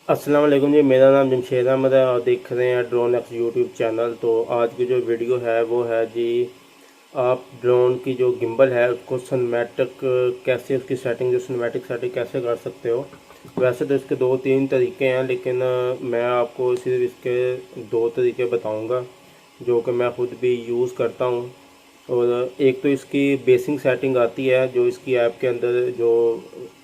अस्सलाम वालेकुम जी। मेरा नाम जमशेद अहमद है और देख रहे हैं ड्रोन एक्स यूट्यूब चैनल। तो आज की जो वीडियो है वो है जी, आप ड्रोन की जो गिम्बल है उसको सिनेमैटिक कैसे, उसकी सेटिंग जो सिनेमैटिक सेटिंग कैसे कर सकते हो। वैसे तो इसके दो तीन तरीके हैं, लेकिन मैं आपको सिर्फ इसके दो तरीके बताऊंगा जो कि मैं ख़ुद भी यूज़ करता हूँ। और एक तो इसकी बेसिक सेटिंग आती है जो इसकी ऐप के अंदर जो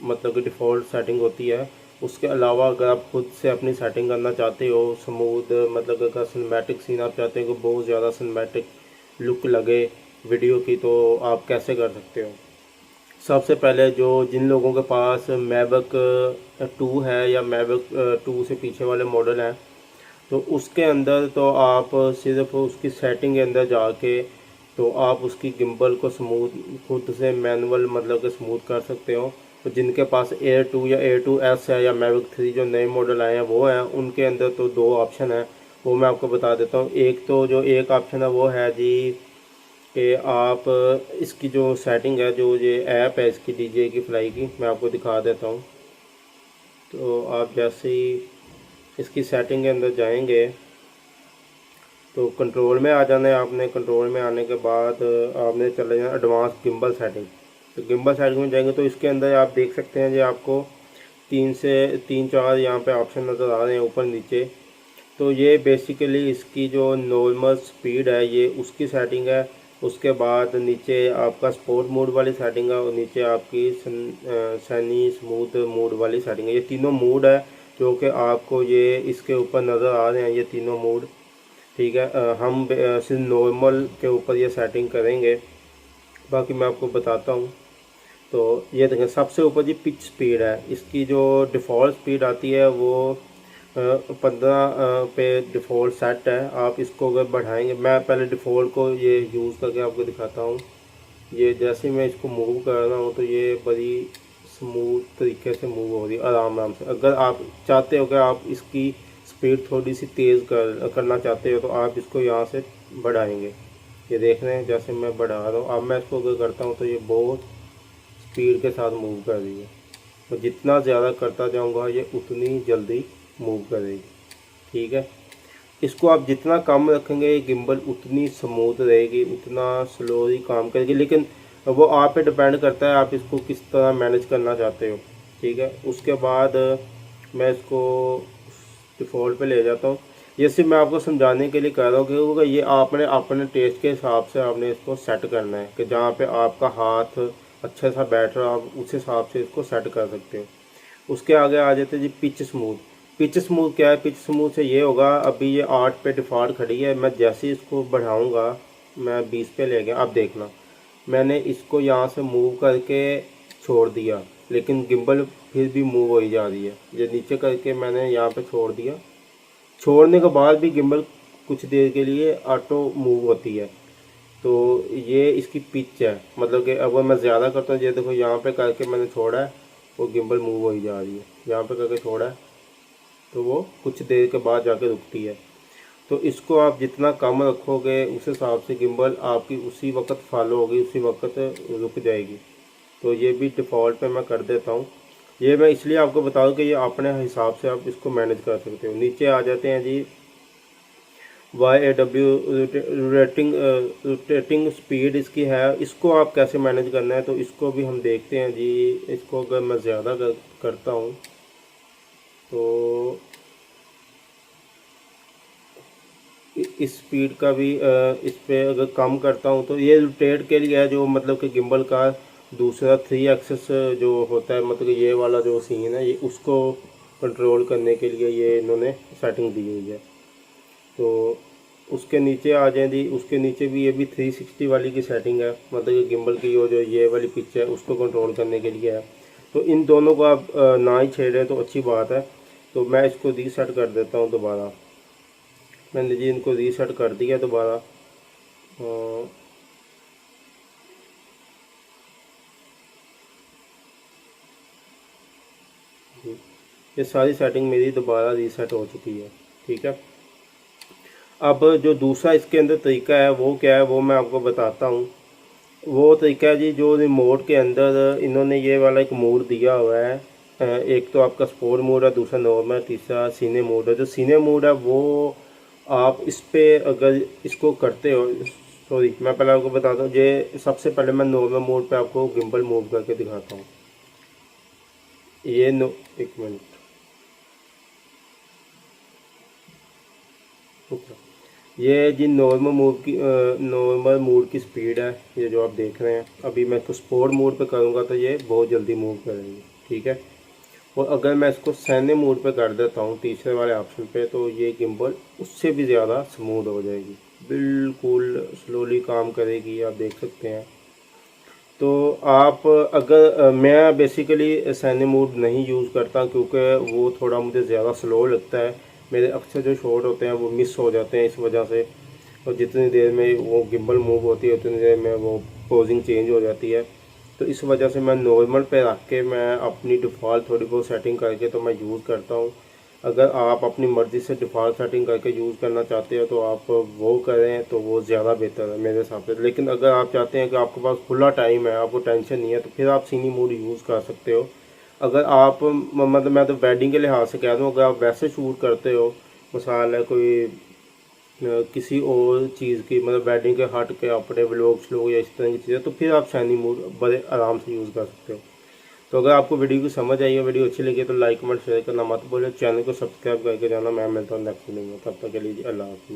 मतलब कि डिफ़ॉल्ट सेटिंग होती है। उसके अलावा अगर आप खुद से अपनी सेटिंग करना चाहते हो स्मूथ, मतलब अगर सिनेमैटिक सीन आप चाहते हो कि बहुत ज़्यादा सिनेमैटिक लुक लगे वीडियो की, तो आप कैसे कर सकते हो। सबसे पहले जो जिन लोगों के पास मैविक 2 है या मैविक 2 से पीछे वाले मॉडल हैं, तो उसके अंदर तो आप सिर्फ उसकी सेटिंग के अंदर जाके तो आप उसकी गिम्बल को स्मूथ खुद से मैनुअल मतलब कि स्मूथ कर सकते हो। तो जिनके पास एयर 2 या एयर 2S है या मैविक 3 जो नए मॉडल आए हैं वो हैं, उनके अंदर तो दो ऑप्शन है, वो मैं आपको बता देता हूँ। एक तो जो एक ऑप्शन है वो है जी कि आप इसकी जो सेटिंग है, जो ये ऐप है इसकी DJI की फ्लाई की, मैं आपको दिखा देता हूँ। तो आप जैसे ही इसकी सेटिंग के अंदर जाएंगे तो कंट्रोल में आ जाना है आपने। कंट्रोल में आने के बाद आपने चले जाना एडवांस गिम्बल सेटिंग। तो गिम्बल सेटिंग में जाएंगे तो इसके अंदर आप देख सकते हैं जी, आपको तीन चार यहाँ पे ऑप्शन नज़र आ रहे हैं ऊपर नीचे। तो ये बेसिकली इसकी जो नॉर्मल स्पीड है ये उसकी सेटिंग है। उसके बाद नीचे आपका स्पोर्ट मोड वाली सेटिंग है और नीचे आपकी सनी स्मूथ मोड वाली सेटिंग है। ये तीनों मोड है जो कि आपको ये इसके ऊपर नज़र आ रहे हैं, ये तीनों मोड। ठीक है, हम सिर्फ नॉर्मल के ऊपर ये सेटिंग करेंगे, बाकी मैं आपको बताता हूँ। तो ये देखें, सबसे ऊपर जी पिच स्पीड है। इसकी जो डिफ़ॉल्ट स्पीड आती है वो 15 पे डिफ़ॉल्ट सेट है। आप इसको अगर बढ़ाएंगे, मैं पहले डिफ़ॉल्ट को ये यूज़ करके आपको दिखाता हूँ। ये जैसे मैं इसको मूव कर रहा हूँ तो ये बड़ी स्मूथ तरीके से मूव हो रही है, आराम आराम से। अगर आप चाहते हो कि आप इसकी स्पीड थोड़ी सी तेज़ करना चाहते हो तो आप इसको यहाँ से बढ़ाएंगे। ये देख रहे हैं जैसे मैं बढ़ा रहा हूँ। अब मैं इसको अगर करता हूँ तो ये बहुत स्पीड के साथ मूव कर रही है। तो जितना ज़्यादा करता जाऊँगा ये उतनी जल्दी मूव करेगी। ठीक है, इसको आप जितना कम रखेंगे ये गिम्बल उतनी स्मूथ रहेगी, उतना स्लोली काम करेगी। लेकिन वो आप पे डिपेंड करता है आप इसको किस तरह मैनेज करना चाहते हो। ठीक है, उसके बाद मैं इसको डिफ़ॉल्ट पे ले जाता हूँ। ये सिर्फ मैं आपको समझाने के लिए कह रहा हूँ क्योंकि ये आपने अपने टेस्ट के हिसाब से आपने इसको सेट करना है कि जहाँ पे आपका हाथ अच्छा सा बैठ रहा है आप उस हिसाब से इसको सेट कर सकते हो। उसके आगे आ जाते हैं जी पिच स्मूथ। पिच स्मूथ क्या है? पिच स्मूथ से ये होगा, अभी ये 8 पे डिफ़ॉल्ट खड़ी है, मैं जैसे ही इसको बढ़ाऊँगा, मैं 20 पे ले गया। अब देखना, मैंने इसको यहाँ से मूव करके छोड़ दिया लेकिन गिम्बल फिर भी मूव हो ही जा रही है। ये नीचे करके मैंने यहाँ पे छोड़ दिया, छोड़ने के बाद भी गिम्बल कुछ देर के लिए ऑटो मूव होती है। तो ये इसकी पिच है, मतलब कि अगर मैं ज़्यादा करता हूँ, ये देखो यहाँ पे करके मैंने छोड़ा है, वो गिम्बल मूव हो ही जा रही है। यहाँ पे करके छोड़ा है तो वो कुछ देर के बाद जाके रुकती है। तो इसको आप जितना कम रखोगे उस हिसाब से गिम्बल आपकी उसी वक्त फॉलो होगी, उसी वक्त रुक जाएगी। तो ये भी डिफ़ॉल्ट पे मैं कर देता हूँ। ये मैं इसलिए आपको बताऊँ कि ये अपने हिसाब से आप इसको मैनेज कर सकते हो। नीचे आ जाते हैं जी YAW रोटेटिंग स्पीड इसकी है, इसको आप कैसे मैनेज करना है तो इसको भी हम देखते हैं जी। इसको अगर मैं ज़्यादा करता हूँ तो इस स्पीड का भी इस पे अगर कम करता हूँ तो ये रोटेट के लिए है, जो मतलब कि गिम्बल का दूसरा 3 एक्सेस जो होता है, मतलब कि ये वाला जो सीन है ये उसको कंट्रोल करने के लिए ये इन्होंने सेटिंग दी हुई है। तो उसके नीचे आ जाए जी, उसके नीचे भी ये भी 360 वाली की सेटिंग है, मतलब कि गिम्बल की वो जो ये वाली पिच है उसको कंट्रोल करने के लिए है। तो इन दोनों को आप ना ही छेड़ें तो अच्छी बात है। तो मैं इसको रीसेट कर देता हूँ दोबारा। मैंने जी इनको रीसेट कर दिया दोबारा। ये सारी सेटिंग मेरी दोबारा रीसेट हो चुकी है। ठीक है, अब जो दूसरा इसके अंदर तरीका है वो क्या है वो मैं आपको बताता हूँ। वो तरीका है जी, जो रिमोट के अंदर इन्होंने ये वाला एक मोड दिया हुआ है एक तो आपका स्पोर्ट मोड है, दूसरा नॉर्मल, तीसरा सीने मोड है। जो सीने मोड है वो आप इस पे अगर इसको करते हो, सॉरी मैं पहले आपको बताता हूँ, ये सबसे पहले मैं नॉर्मल मोड पे आपको गिम्बल मूव करके दिखाता हूँ। ये नो, एक मिनट, ये जी नॉर्मल मूव की नॉर्मल मोड की स्पीड है, ये जो आप देख रहे हैं। अभी मैं इसको स्पोर्ट मोड पे करूँगा तो ये बहुत जल्दी मूव करेंगे, ठीक है। और अगर मैं इसको सैन्य मोड पे कर देता हूँ तीसरे वाले ऑप्शन पे, तो ये गिम्बल उससे भी ज़्यादा स्मूथ हो जाएगी, बिल्कुल स्लोली काम करेगी, आप देख सकते हैं। तो आप अगर मैं बेसिकली सैन्य मोड नहीं यूज़ करता क्योंकि वो थोड़ा मुझे ज़्यादा स्लो लगता है। मेरे अक्सर जो शॉट होते हैं वो मिस हो जाते हैं इस वजह से, और जितनी देर में वो गिम्बल मूव होती है उतनी देर में वो पोजिंग चेंज हो जाती है। तो इस वजह से मैं नॉर्मल पे रख के मैं अपनी डिफ़ॉल्ट थोड़ी बहुत सेटिंग करके तो मैं यूज़ करता हूँ। अगर आप अपनी मर्ज़ी से डिफ़ॉल्ट सेटिंग करके यूज़ करना चाहते हो तो आप वो करें, तो वो ज़्यादा बेहतर है मेरे हिसाब से। लेकिन अगर आप चाहते हैं कि आपके पास खुला टाइम है, आपको टेंशन नहीं है, तो फिर आप सीनी मोड यूज़ कर सकते हो। अगर आप मतलब मैं तो वेडिंग के लिहाज से कह दूँ, अगर आप वैसे शूट करते हो, मिसाल है कोई किसी और चीज़ की, मतलब वेडिंग के हट के अपने व्लॉग्स लो या इस तरह की चीज़ें, तो फिर आप शाइनी मोड बड़े आराम से यूज़ कर सकते हो। तो अगर आपको वीडियो की समझ आई है, वीडियो अच्छी लगी तो लाइक कमेंट शेयर करना मत भूलिए, चैनल को सब्सक्राइब करके जाना। मैं मिलता हूँ नेक्स्ट वीडियो में, तब तक के लिए अल्लाह हाफिज़।